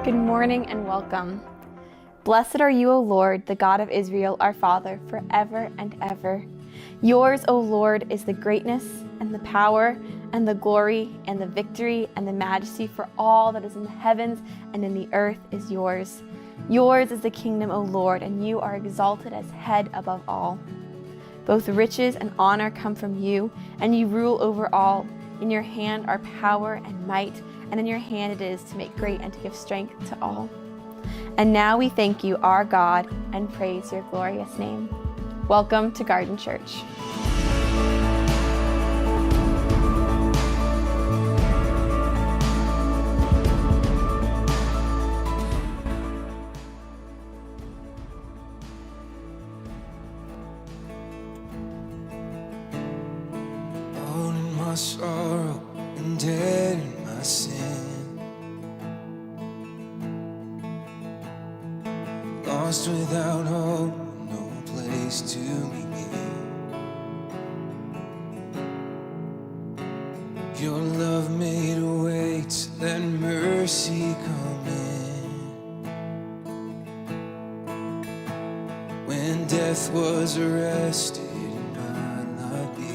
Good morning and welcome. Blessed are you, O Lord, the God of Israel, our Father, forever and ever. Yours, O Lord, is the greatness and the power and the glory and the victory and the majesty, for all that is in the heavens and in the earth is yours. Yours is the kingdom, O Lord, and you are exalted as head above all. Both riches and honor come from you, and you rule over all. In your hand are power and might, and in your hand it is to make great and to give strength to all. And now we thank you, our God, and praise your glorious name. Welcome to Garden Church. Alone in my sorrow and dead in my sin, lost without hope, no place to begin. Your love made a way to let mercy come in. When death was arrested, my life began.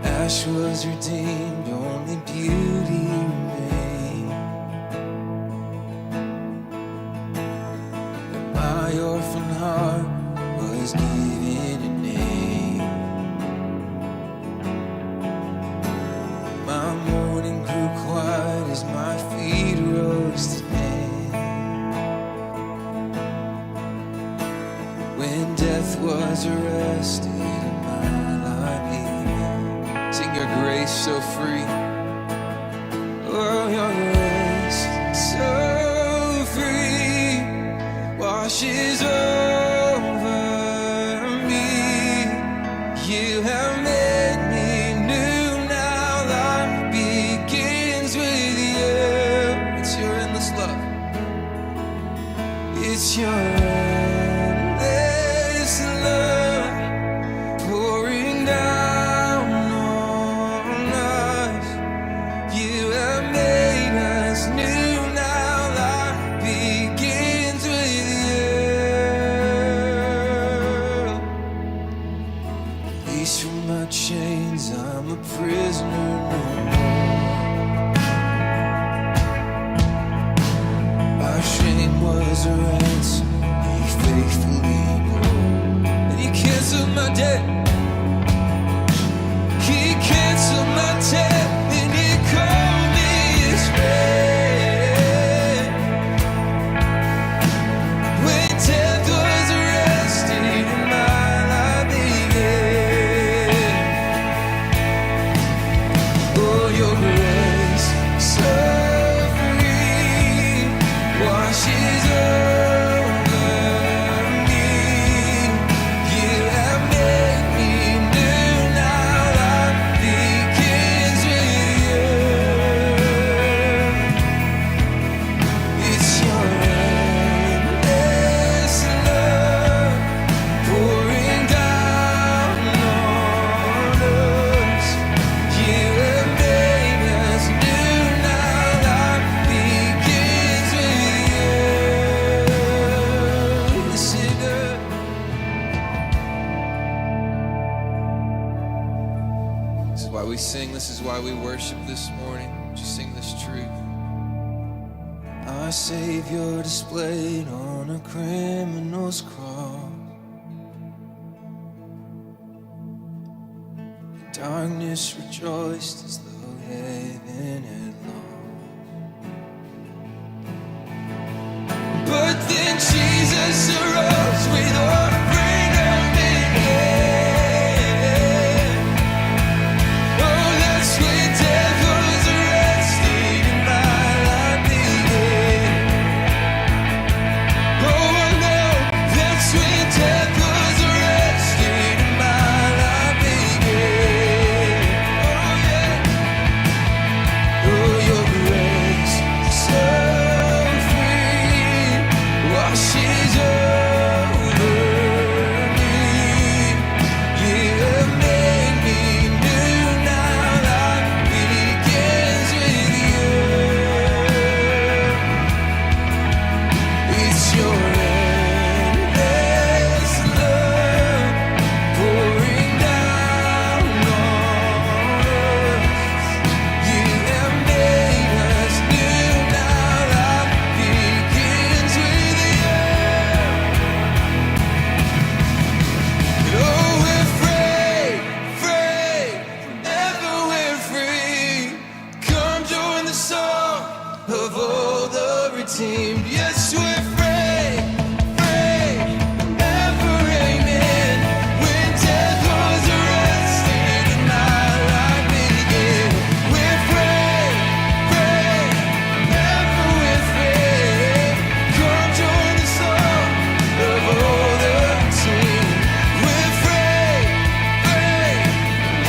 Ash was redeemed, only beauty remained. And my orphan heart was given a name. My mourning grew quiet as my feet rose to dance. When death was arrested, your grace so free. Oh, your grace so free washes over me. You have made me new. Now life begins with you. It's your endless love. It's your endless love pouring down. Chains, I'm a prisoner no more. Our shame was a ransom He faithfully bore. And He canceled my debt. He canceled my debt, and He called me His friend. When death was arrested and my life began. Your grace so free washes over me. You have made me new. Now life begins with you. It's your endless love pouring down on us. You have we sing, this is why we worship this morning. Would you sing this truth? Our Savior displayed on a criminal's cross. Darkness rejoiced as though heaven had lost. But then Jesus arose with all freedom in hand. Your redeemed. Yes, we're free, free, never amen. When death was arrested and our life began. We're free, free, never with free. Come join the song of all the redeemed. We're free, free,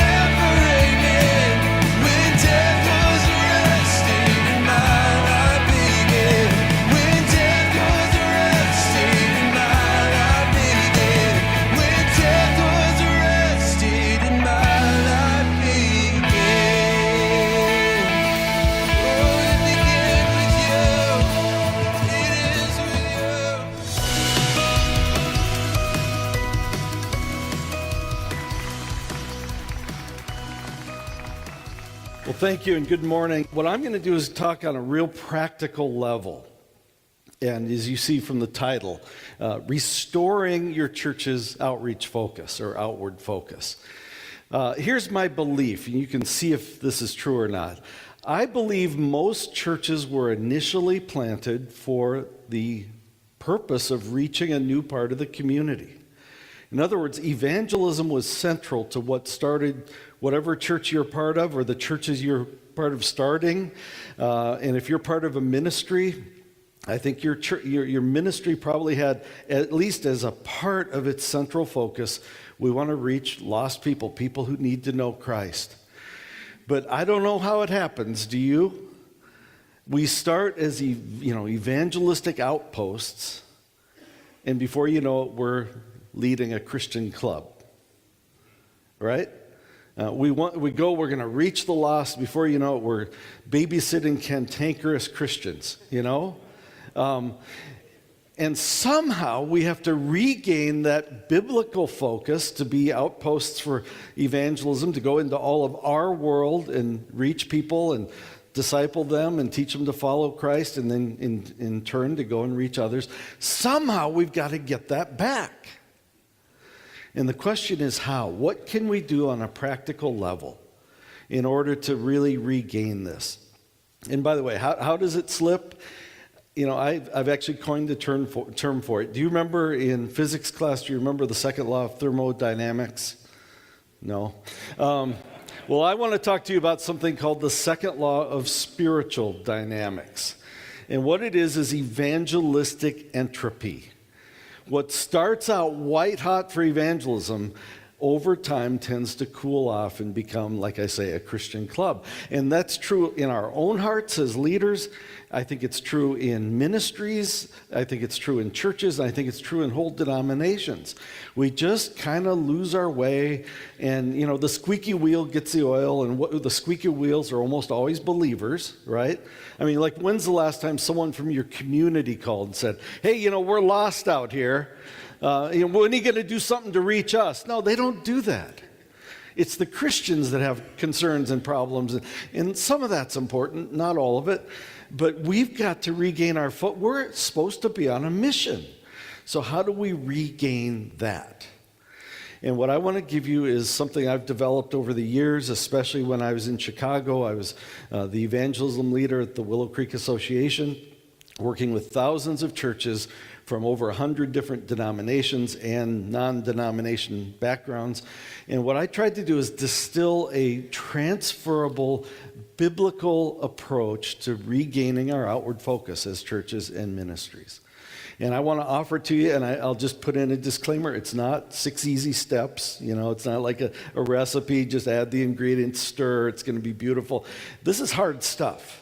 never amen. When death was arrested and our life began. When death was arrested and our life began. When death was arrested and my life began. Oh, it began with you. It ends with you. Well, thank you and good morning. What I'm going to do is talk on a real practical level. And as you see from the title, restoring your church's outreach focus or outward focus. Here's my belief, and you can see if this is true or not. I believe most churches were initially planted for the purpose of reaching a new part of the community. In other words, evangelism was central to what started whatever church you're part of or the churches you're part of starting. And if you're part of a ministry, I think your ministry probably had, at least as a part of its central focus, we want to reach lost people, people who need to know Christ. But I don't know how it happens, do you? We start as evangelistic outposts, and before you know it, we're leading a Christian club, right? We're going to reach the lost. Before you know it, we're babysitting cantankerous Christians, and somehow we have to regain that biblical focus to be outposts for evangelism, to go into all of our world and reach people and disciple them and teach them to follow Christ, and then in turn to go and reach others. Somehow we've got to get that back. And the question is how? What can we do on a practical level in order to really regain this? And by the way, how does it slip? I've actually coined the term for it. Do you remember in physics class, do you remember the second law of thermodynamics? No? Well, I want to talk to you about something called the second law of spiritual dynamics. And what it is evangelistic entropy. What starts out white hot for evangelism over time tends to cool off and become, like I say, a Christian club. And that's true in our own hearts as leaders. I think it's true in ministries. I think it's true in churches. I think it's true in whole denominations. We just kind of lose our way, and the squeaky wheel gets the oil, and the squeaky wheels are almost always believers, right? I mean, like, when's the last time someone from your community called and said, hey, we're lost out here. When are you going to do something to reach us? No, they don't do that. It's the Christians that have concerns and problems, and some of that's important, not all of it. But we've got to regain our foot. We're supposed to be on a mission. So how do we regain that? And what I want to give you is something I've developed over the years, especially when I was in Chicago. I was the evangelism leader at the Willow Creek Association, working with thousands of churches from over 100 different denominations and non-denomination backgrounds. And what I tried to do is distill a transferable biblical approach to regaining our outward focus as churches and ministries. And I want to offer to you, and I'll just put in a disclaimer, it's not 6 easy steps. It's not like a recipe, just add the ingredients, stir, it's going to be beautiful. This is hard stuff.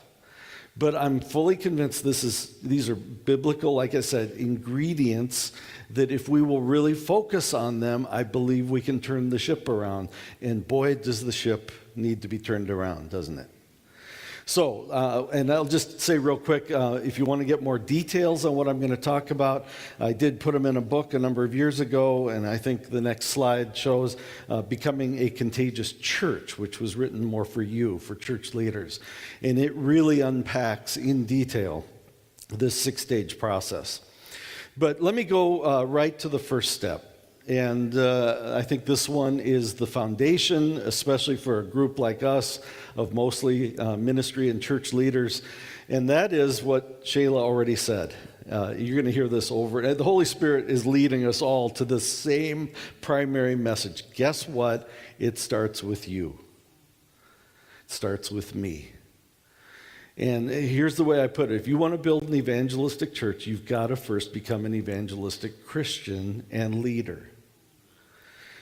But I'm fully convinced these are biblical, like I said, ingredients that if we will really focus on them, I believe we can turn the ship around. And boy, does the ship need to be turned around, doesn't it? So, and I'll just say real quick, if you want to get more details on what I'm going to talk about, I did put them in a book a number of years ago, and I think the next slide shows Becoming a Contagious Church, which was written more for you, for church leaders. And it really unpacks in detail this 6-stage process. But let me go right to the first step. And I think this one is the foundation, especially for a group like us of mostly ministry and church leaders. And that is what Shayla already said. You're going to hear this over. And the Holy Spirit is leading us all to the same primary message. Guess what? It starts with you. It starts with me. And here's the way I put it. If you want to build an evangelistic church, you've got to first become an evangelistic Christian and leader.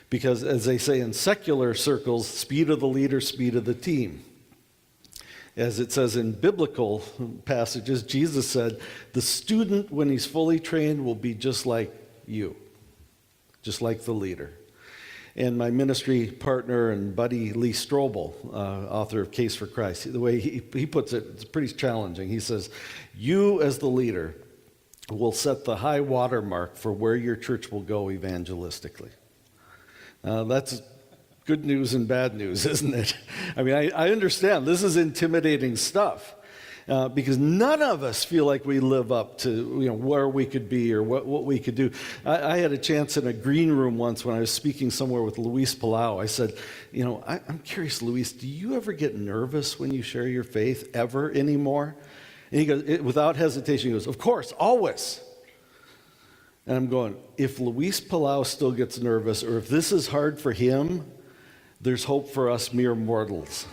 Because as they say in secular circles, speed of the leader, speed of the team. As it says in biblical passages, Jesus said, the student, when he's fully trained, will be just like you, just like the leader. And my ministry partner and buddy, Lee Strobel, author of Case for Christ, the way he puts it, it's pretty challenging. He says, you as the leader will set the high water mark for where your church will go evangelistically. That's good news and bad news, isn't it? I mean, I understand this is intimidating stuff because none of us feel like we live up to where we could be or what we could do. I had a chance in a green room once when I was speaking somewhere with Luis Palau. I said, I'm curious, Luis, do you ever get nervous when you share your faith ever anymore? And he goes, without hesitation, he goes, of course, always. And I'm going, if Luis Palau still gets nervous, or if this is hard for him, there's hope for us mere mortals.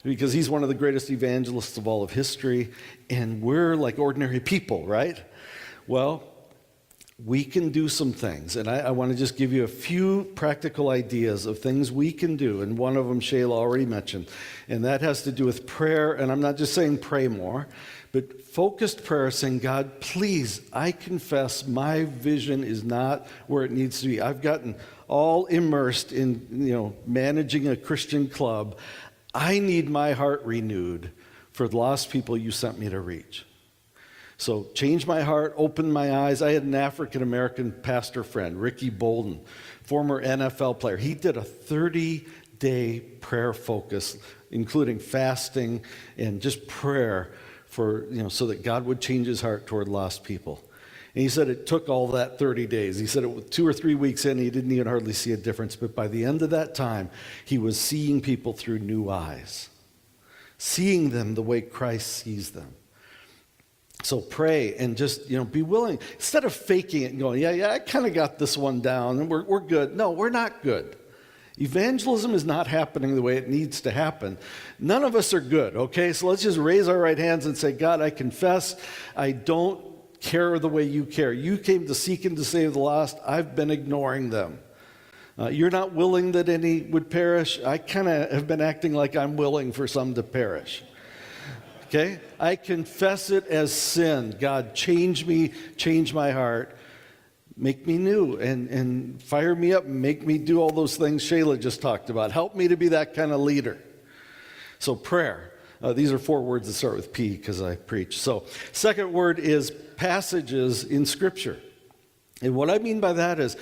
Because he's one of the greatest evangelists of all of history, and we're like ordinary people, right? Well, we can do some things, and I want to just give you a few practical ideas of things we can do, and one of them Shayla already mentioned, and that has to do with prayer, and I'm not just saying pray more, but focused prayer, saying, God, please, I confess my vision is not where it needs to be. I've gotten all immersed in, managing a Christian club. I need my heart renewed for the lost people you sent me to reach. So change my heart, open my eyes. I had an African-American pastor friend, Ricky Bolden, former NFL player. He did a 30-day prayer focus, including fasting and just prayer for, so that God would change his heart toward lost people. And he said it took all that 30 days. He said it was 2 or 3 weeks in, he didn't even hardly see a difference. But by the end of that time, he was seeing people through new eyes, seeing them the way Christ sees them. So pray and just, be willing. Instead of faking it and going, yeah, I kind of got this one down and we're good. No, we're not good. Evangelism is not happening the way it needs to happen. None of us are good, okay? So let's just raise our right hands and say, God, I confess I don't care the way you care. You came to seek and to save the lost. I've been ignoring them. You're not willing that any would perish. I kind of have been acting like I'm willing for some to perish. Okay? I confess it as sin. God, change me, change my heart. Make me new and fire me up and make me do all those things Shayla just talked about. Help me to be that kind of leader. So prayer. These are 4 words that start with P because I preach. So second word is passages in Scripture. And what I mean by that is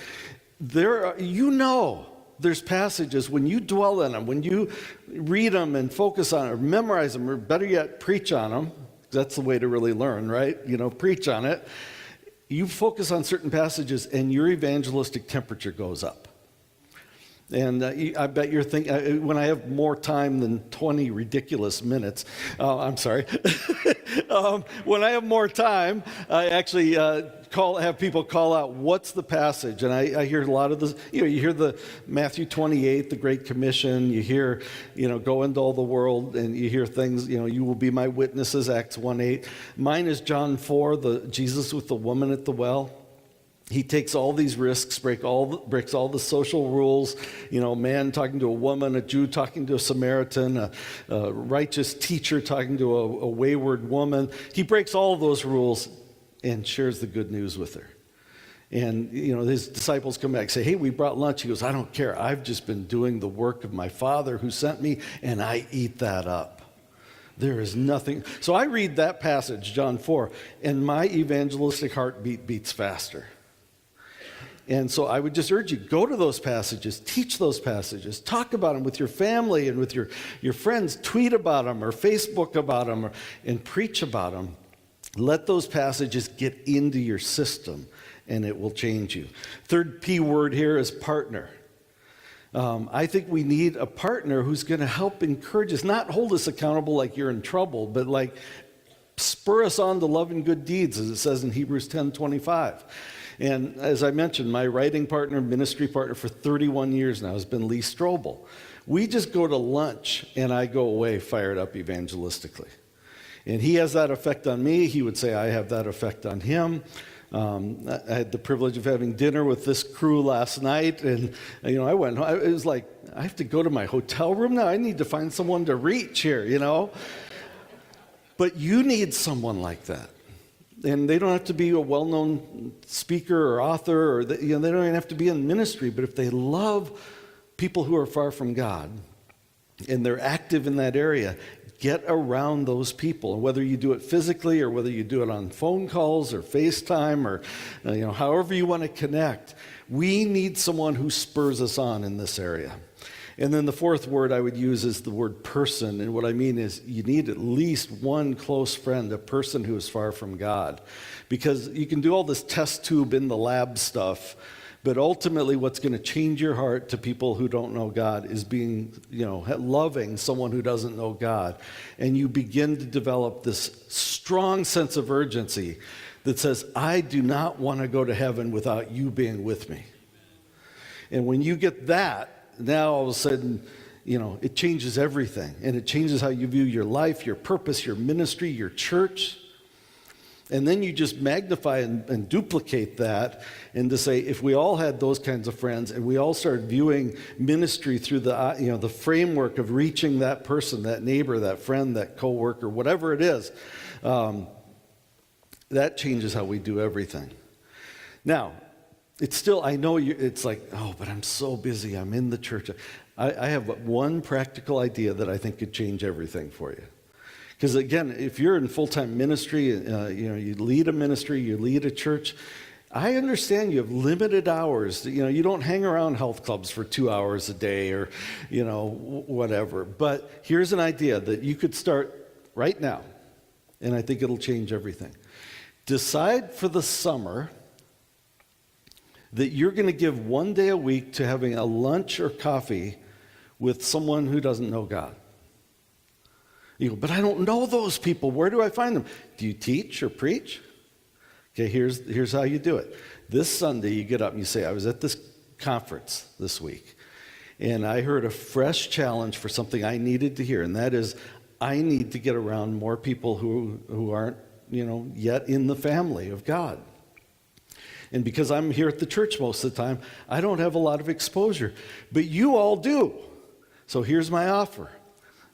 there's passages when you dwell in them, when you read them and focus on it, or memorize them, or better yet, preach on them. That's the way to really learn, right? Preach on it. You focus on certain passages and your evangelistic temperature goes up. And I bet you're thinking, when I have more time than 20 ridiculous minutes, I'm sorry. When I have more time, I actually have people call out, what's the passage? And I hear a lot of this, you hear the Matthew 28, the Great Commission, you hear, go into all the world, and you hear things, you will be my witnesses, Acts 1:8. Mine is John 4, the Jesus with the woman at the well. He takes all these risks, breaks all the social rules, man talking to a woman, a Jew talking to a Samaritan, a righteous teacher talking to a wayward woman. He breaks all of those rules and shares the good news with her. And, his disciples come back and say, hey, we brought lunch. He goes, I don't care. I've just been doing the work of my Father who sent me, and I eat that up. There is nothing. So I read that passage, John 4, and my evangelistic heartbeat beats faster. And so I would just urge you, go to those passages, teach those passages, talk about them with your family and with your friends, tweet about them or Facebook about them and preach about them. Let those passages get into your system and it will change you. Third P word here is partner. I think we need a partner who's going to help encourage us, not hold us accountable like you're in trouble, but like spur us on to love and good deeds, as it says in Hebrews 10:25. And as I mentioned, my writing partner, ministry partner for 31 years now has been Lee Strobel. We just go to lunch, and I go away fired up evangelistically. And he has that effect on me. He would say I have that effect on him. I had the privilege of having dinner with this crew last night, and I went home. It was like, I have to go to my hotel room now. I need to find someone to reach here, But you need someone like that. And they don't have to be a well-known speaker or author, or they don't even have to be in ministry, but if they love people who are far from God and they're active in that area, get around those people. And whether you do it physically or whether you do it on phone calls or FaceTime or however you want to connect, we need someone who spurs us on in this area. And then the fourth word I would use is the word person. And what I mean is you need at least one close friend, a person who is far from God. Because you can do all this test tube in the lab stuff, but ultimately what's going to change your heart to people who don't know God is being, loving someone who doesn't know God. And you begin to develop this strong sense of urgency that says, I do not want to go to heaven without you being with me. And when you get that, now all of a sudden, it changes everything. And it changes how you view your life, your purpose, your ministry, your church. And then you just magnify and duplicate that, and to say, if we all had those kinds of friends and we all started viewing ministry through the framework of reaching that person, that neighbor, that friend, that coworker, whatever it is, that changes how we do everything. Now, it's still, I know it's like, oh, but I'm so busy. I'm in the church. I have one practical idea that I think could change everything for you. Because again, if you're in full-time ministry, you lead a ministry, you lead a church, I understand you have limited hours. You don't hang around health clubs for 2 hours a day or, whatever. But here's an idea that you could start right now, and I think it'll change everything. Decide for the summer that you're going to give 1 day a week to having a lunch or coffee with someone who doesn't know God. You go, but I don't know those people. Where do I find them? Do you teach or preach? Okay, here's how you do it. This Sunday, you get up and you say, I was at this conference this week, and I heard a fresh challenge for something I needed to hear, and that is, I need to get around more people who aren't, yet in the family of God. And because I'm here at the church most of the time, I don't have a lot of exposure. But you all do. So here's my offer.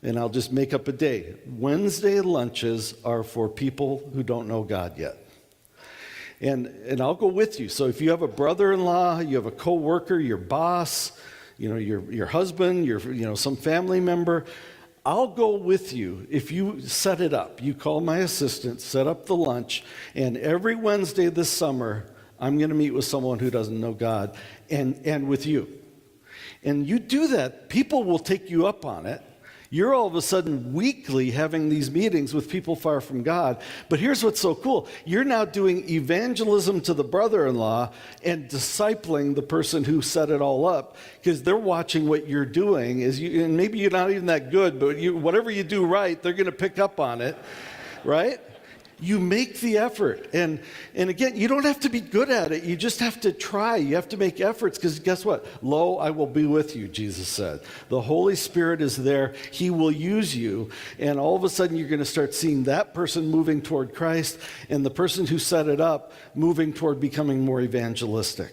And I'll just make up a day. Wednesday lunches are for people who don't know God yet. And I'll go with you. So if you have a brother-in-law, you have a coworker, your boss, your husband, your some family member, I'll go with you if you set it up. You call my assistant, set up the lunch, and every Wednesday this summer, I'm going to meet with someone who doesn't know God, and with you. And you do that, people will take you up on it. You're all of a sudden weekly having these meetings with people far from God. But here's what's so cool. You're now doing evangelism to the brother-in-law and discipling the person who set it all up, because they're watching what you're doing. And maybe you're not even that good, but whatever you do right, they're going to pick up on it, right? You make the effort. And again, you don't have to be good at it. You just have to try. You have to make efforts, because guess what? Lo, I will be with you, Jesus said. The Holy Spirit is there. He will use you. And all of a sudden, you're going to start seeing that person moving toward Christ and the person who set it up moving toward becoming more evangelistic.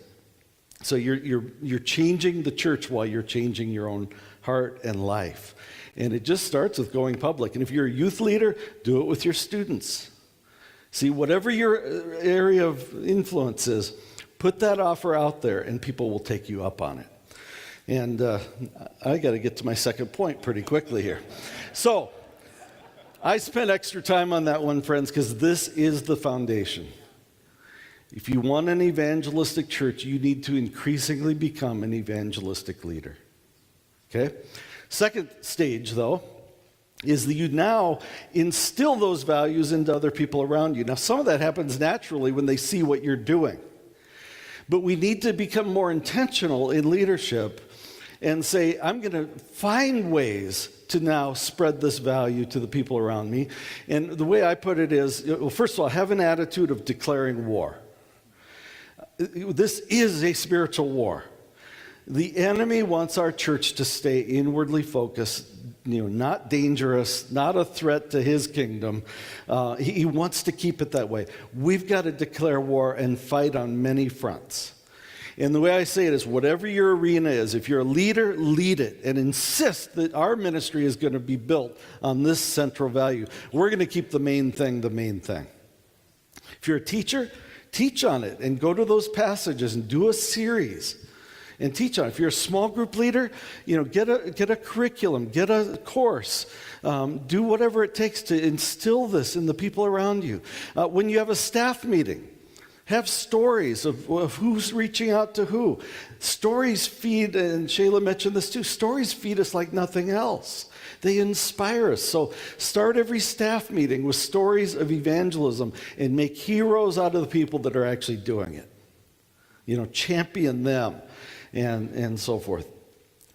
So you're changing the church while you're changing your own heart and life. And it just starts with going public. And if you're a youth leader, do it with your students. See, whatever your area of influence is, put that offer out there and people will take you up on it. And I got to get to my second point pretty quickly here. So I spent extra time on that one, friends, because this is the foundation. If you want an evangelistic church, you need to increasingly become an evangelistic leader. Okay? Second stage, though, is that you now instill those values into other people around you. Now, some of that happens naturally when they see what you're doing. But we need to become more intentional in leadership and say, I'm going to find ways to now spread this value to the people around me. And the way I put it is, well, first of all, have an attitude of declaring war. This is a spiritual war. The enemy wants our church to stay inwardly focused, not dangerous, not a threat to his kingdom. He wants to keep it that way. We've got to declare war and fight on many fronts. And the way I say it is, whatever your arena is, if you're a leader, lead it and insist that our ministry is going to be built on this central value. We're going to keep the main thing the main thing. If you're a teacher, teach on it and go to those passages and do a series and teach on it. If you're a small group leader, get a curriculum, get a course, do whatever it takes to instill this in the people around you. When you have a staff meeting, have stories of who's reaching out to who. Stories feed, and Shayla mentioned this too, stories feed us like nothing else. They inspire us. So start every staff meeting with stories of evangelism and make heroes out of the people that are actually doing it. Champion them and so forth.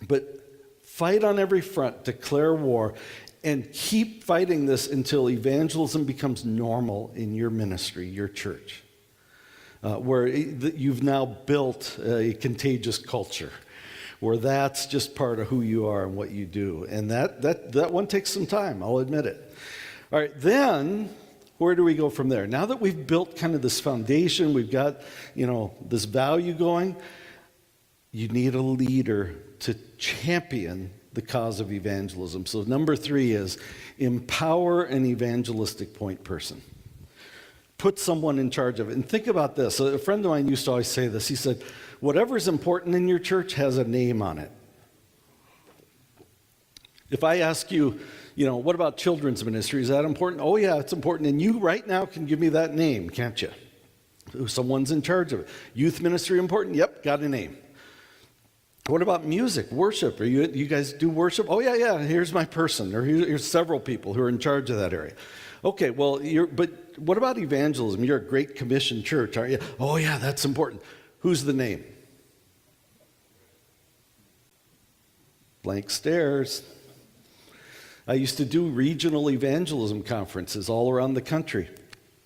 But fight on every front, declare war, and keep fighting this until evangelism becomes normal in your ministry, your church. Where you've now built a contagious culture, where that's just part of who you are and what you do. And that one takes some time, I'll admit it. All right, then, where do we go from there? Now that we've built kind of this foundation, we've got, this value going, you need a leader to champion the cause of evangelism. So number 3 is empower an evangelistic point person. Put someone in charge of it. And think about this. A friend of mine used to always say this. He said, whatever's important in your church has a name on it. If I ask you, what about children's ministry? Is that important? Oh, yeah, it's important. And you right now can give me that name, can't you? Someone's in charge of it. Youth ministry important? Yep, got a name. What about music, worship? You guys do worship? Oh, yeah, here's my person. Or here's several people who are in charge of that area. Okay, well, but what about evangelism? You're a Great Commission church, aren't you? Oh, yeah, that's important. Who's the name? Blank stares. I used to do regional evangelism conferences all around the country.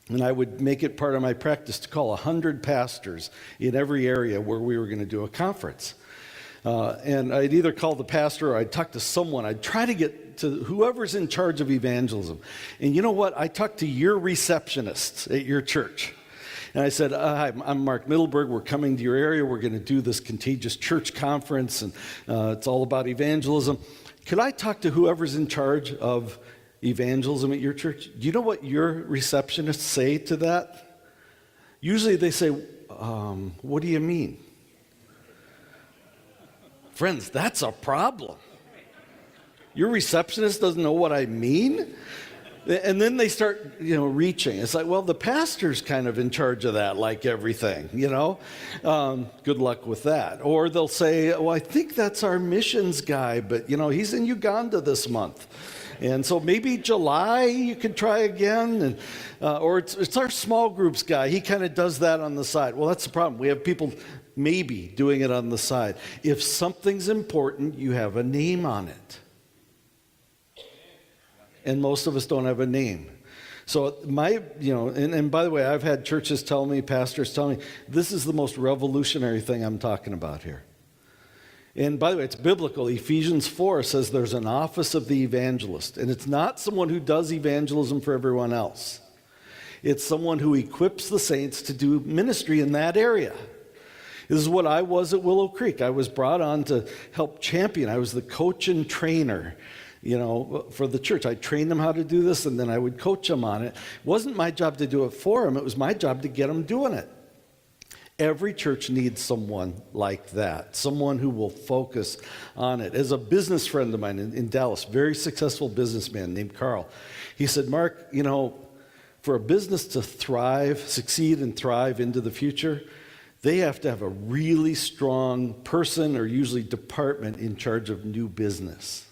And I would make it part of my practice to call 100 pastors in every area where we were going to do a conference. And I'd either call the pastor or I'd talk to someone. I'd try to get to whoever's in charge of evangelism. And you know what? I talked to your receptionists at your church. And I said, hi, I'm Mark Middleberg. We're coming to your area. We're going to do this contagious church conference, and it's all about evangelism. Could I talk to whoever's in charge of evangelism at your church? Do you know what your receptionists say to that? Usually they say, what do you mean? Friends, that's a problem. Your receptionist doesn't know what I mean? And then they start, reaching. It's like, well, the pastor's kind of in charge of that, like everything, Good luck with that. Or they'll say, well, I think that's our missions guy, but, he's in Uganda this month. And so maybe July you could try again. And, or it's our small groups guy. He kind of does that on the side. Well, that's the problem. We have people maybe doing it on the side. If something's important, you have a name on it. And most of us don't have a name. So and by the way, I've had churches tell me, pastors tell me, this is the most revolutionary thing I'm talking about here. And by the way, it's biblical. Ephesians 4 says there's an office of the evangelist. And it's not someone who does evangelism for everyone else. It's someone who equips the saints to do ministry in that area. This is what I was at Willow Creek. I was brought on to help champion. I was the coach and trainer, for the church. I trained them how to do this, and then I would coach them on it. It wasn't my job to do it for them. It was my job to get them doing it. Every church needs someone like that, someone who will focus on it. As a business friend of mine in Dallas, very successful businessman named Carl, he said, Mark, for a business to succeed and thrive into the future, they have to have a really strong person or usually department in charge of new business.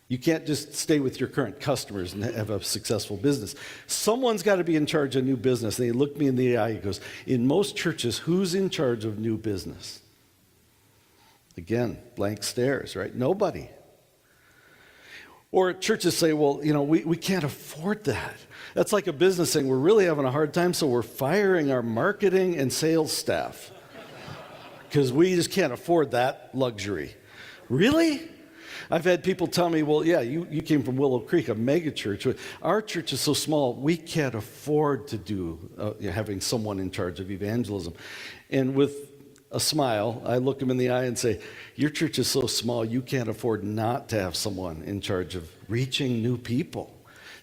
You can't just stay with your current customers and have a successful business. Someone's got to be in charge of new business. And he looked me in the eye, he goes, in most churches, who's in charge of new business? Again, blank stares, right? Nobody. Or churches say, well, we can't afford that. That's like a business saying, we're really having a hard time, so we're firing our marketing and sales staff because we just can't afford that luxury. Really? I've had people tell me, well, yeah, you came from Willow Creek, a mega church. Our church is so small, we can't afford to do having someone in charge of evangelism. And with a smile, I look them in the eye and say, your church is so small, you can't afford not to have someone in charge of reaching new people.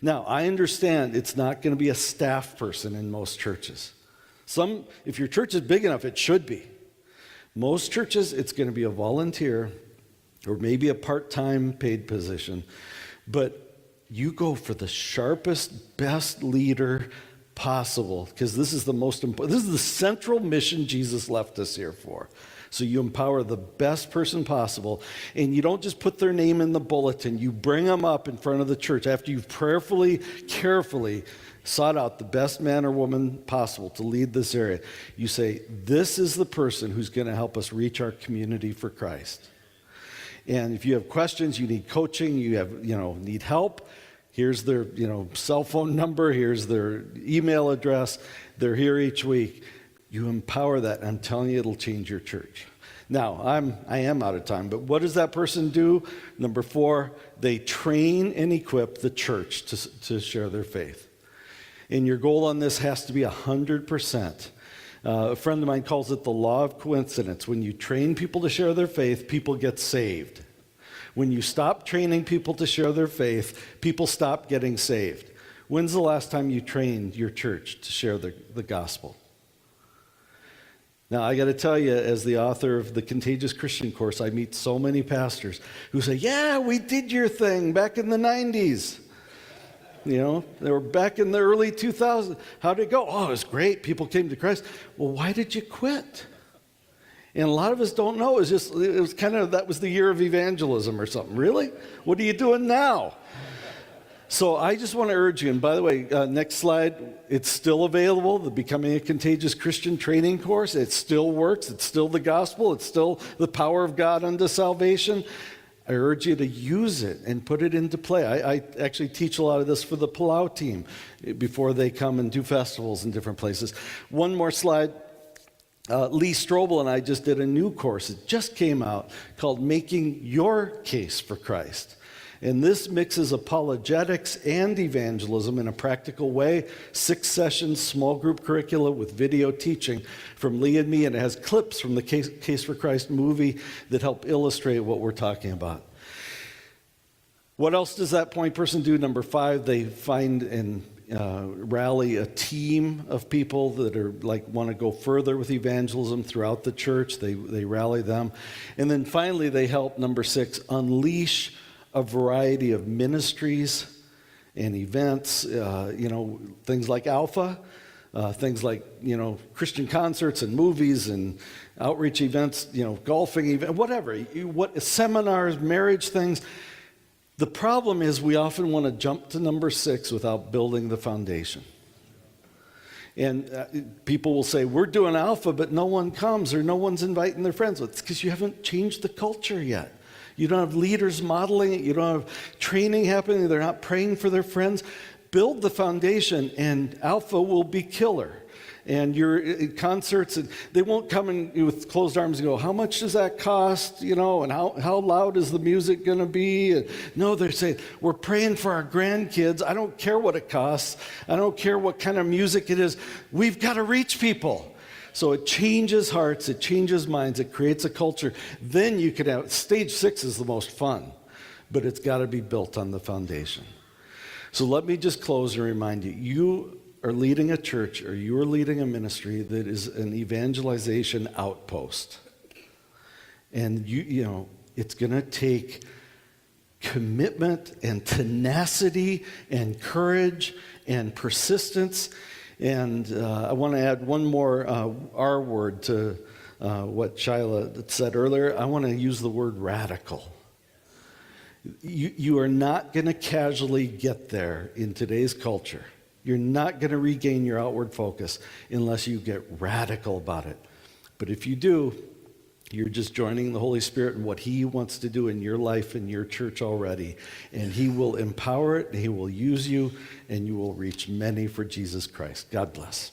Now, I understand it's not going to be a staff person in most churches. If your church is big enough, it should be. Most churches, it's going to be a volunteer or maybe a part-time paid position, but you go for the sharpest, best leader possible, because this is the most important. This is the central mission Jesus left us here for. So you empower the best person possible, and you don't just put their name in the bulletin. You bring them up in front of the church after you've prayerfully, carefully sought out the best man or woman possible to lead this area. You say, this is the person who's going to help us reach our community for Christ. And if you have questions, you need coaching, need help, here's their, cell phone number, here's their email address. They're here each week. You empower that. I'm telling you, it'll change your church. Now, I am out of time, but what does that person do? Number 4, they train and equip the church to share their faith. And your goal on this has to be 100%. A friend of mine calls it the law of coincidence. When you train people to share their faith, people get saved. When you stop training people to share their faith, people stop getting saved. When's the last time you trained your church to share the gospel? Now, I got to tell you, as the author of the Contagious Christian course, I meet so many pastors who say, yeah, we did your thing back in the 90s. They were back in the early 2000s. How'd it go? Oh, it was great. People came to Christ. Well, why did you quit? And a lot of us don't know. It was kind of, that was the year of evangelism or something. Really? What are you doing now? So I just want to urge you, and by the way, next slide, it's still available, the Becoming a Contagious Christian training course. It still works. It's still the gospel. It's still the power of God unto salvation. I urge you to use it and put it into play. I actually teach a lot of this for the Palau team before they come and do festivals in different places. One more slide. Lee Strobel and I just did a new course. It just came out called Making Your Case for Christ. And this mixes apologetics and evangelism in a practical way. 6 sessions, small group curricula with video teaching from Lee and me, and it has clips from the Case for Christ movie that help illustrate what we're talking about. What else does that point person do? Number 5, they find and rally a team of people that are want to go further with evangelism throughout the church. They rally them. And then finally, they help, number 6, unleash a variety of ministries and events, things like Alpha, things like, Christian concerts and movies and outreach events, golfing events, whatever, seminars, marriage things. The problem is we often want to jump to number 6 without building the foundation. And people will say, we're doing Alpha, but no one comes or no one's inviting their friends. It's because you haven't changed the culture yet. You don't have leaders modeling it. You don't have training happening. They're not praying for their friends. Build the foundation, and Alpha will be killer. And your concerts, they won't come in with closed arms and go, how much does that cost? And how loud is the music going to be? And no, they're saying, we're praying for our grandkids. I don't care what it costs. I don't care what kind of music it is. We've got to reach people. So it changes hearts, it changes minds, it creates a culture. Then you could have, stage 6 is the most fun, but it's got to be built on the foundation. So let me just close and remind you, you are leading a church or you are leading a ministry that is an evangelization outpost. And it's going to take commitment and tenacity and courage and persistence. And I want to add one more R word to what Shyla said earlier. I want to use the word radical. You are not going to casually get there in today's culture. You're not going to regain your outward focus unless you get radical about it. But if you do, you're just joining the Holy Spirit in what He wants to do in your life and your church already. And He will empower it, and He will use you, and you will reach many for Jesus Christ. God bless.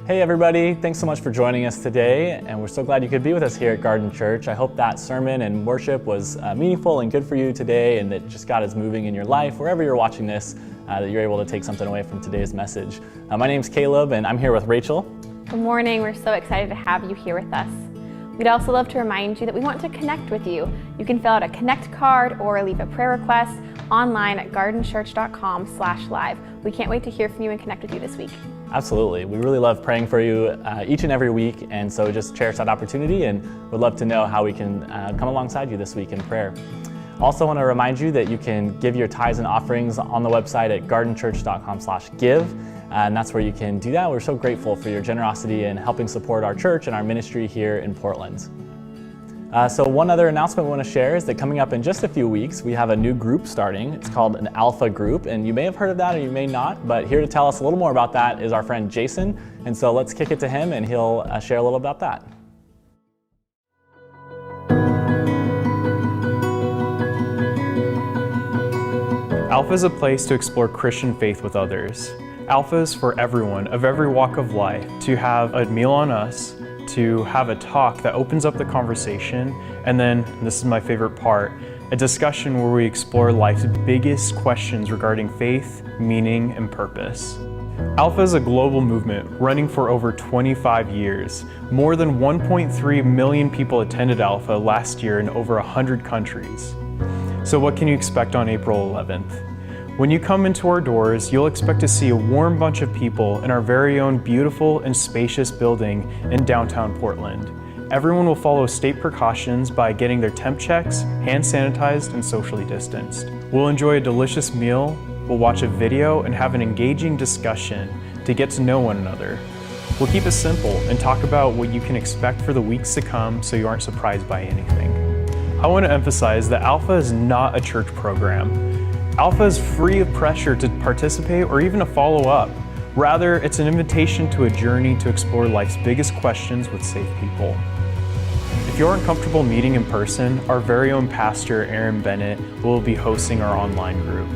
Hey everybody, thanks so much for joining us today, and we're so glad you could be with us here at Garden Church. I hope that sermon and worship was meaningful and good for you today, and that just God is moving in your life, wherever you're watching this, that you're able to take something away from today's message. My name's Caleb, and I'm here with Rachel. Good morning. We're so excited to have you here with us. We'd also love to remind you that we want to connect with you. You can fill out a connect card or leave a prayer request online at gardenchurch.com/live. We can't wait to hear from you and connect with you this week. Absolutely. We really love praying for you each and every week, and so just cherish that opportunity, and would love to know how we can come alongside you this week in prayer. Also want to remind you that you can give your tithes and offerings on the website at gardenchurch.com/give, and that's where you can do that. We're so grateful for your generosity in helping support our church and our ministry here in Portland. So one other announcement we want to share is that coming up in just a few weeks, we have a new group starting. It's called an Alpha Group, and you may have heard of that or you may not, but here to tell us a little more about that is our friend Jason. And so let's kick it to him, and he'll share a little about that. Alpha is a place to explore Christian faith with others. Alpha is for everyone of every walk of life to have a meal on us, to have a talk that opens up the conversation, and then, and this is my favorite part, a discussion where we explore life's biggest questions regarding faith, meaning, and purpose. Alpha is a global movement running for over 25 years. More than 1.3 million people attended Alpha last year in over 100 countries. So what can you expect on April 11th? When you come into our doors, you'll expect to see a warm bunch of people in our very own beautiful and spacious building in downtown Portland. Everyone will follow state precautions by getting their temp checks, hand sanitized, and socially distanced. We'll enjoy a delicious meal, we'll watch a video, and have an engaging discussion to get to know one another. We'll keep it simple and talk about what you can expect for the weeks to come so you aren't surprised by anything. I want to emphasize that Alpha is not a church program. Alpha is free of pressure to participate or even to follow up. Rather, it's an invitation to a journey to explore life's biggest questions with safe people. If you're uncomfortable meeting in person, our very own pastor, Aaron Bennett, will be hosting our online group.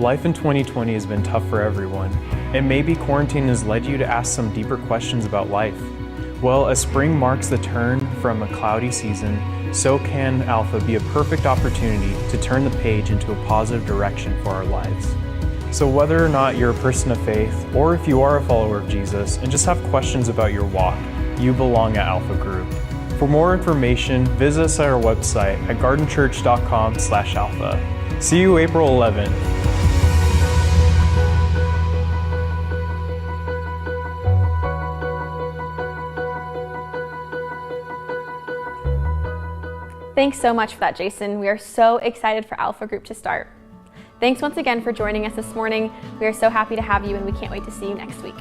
Life in 2020 has been tough for everyone, and maybe quarantine has led you to ask some deeper questions about life. Well, as spring marks the turn from a cloudy season, so can Alpha be a perfect opportunity to turn the page into a positive direction for our lives. So whether or not you're a person of faith, or if you are a follower of Jesus and just have questions about your walk, you belong at Alpha Group. For more information, visit us at our website at gardenchurch.com/alpha. See you April 11th. Thanks so much for that, Jason. We are so excited for Alpha Group to start. Thanks once again for joining us this morning. We are so happy to have you, and we can't wait to see you next week.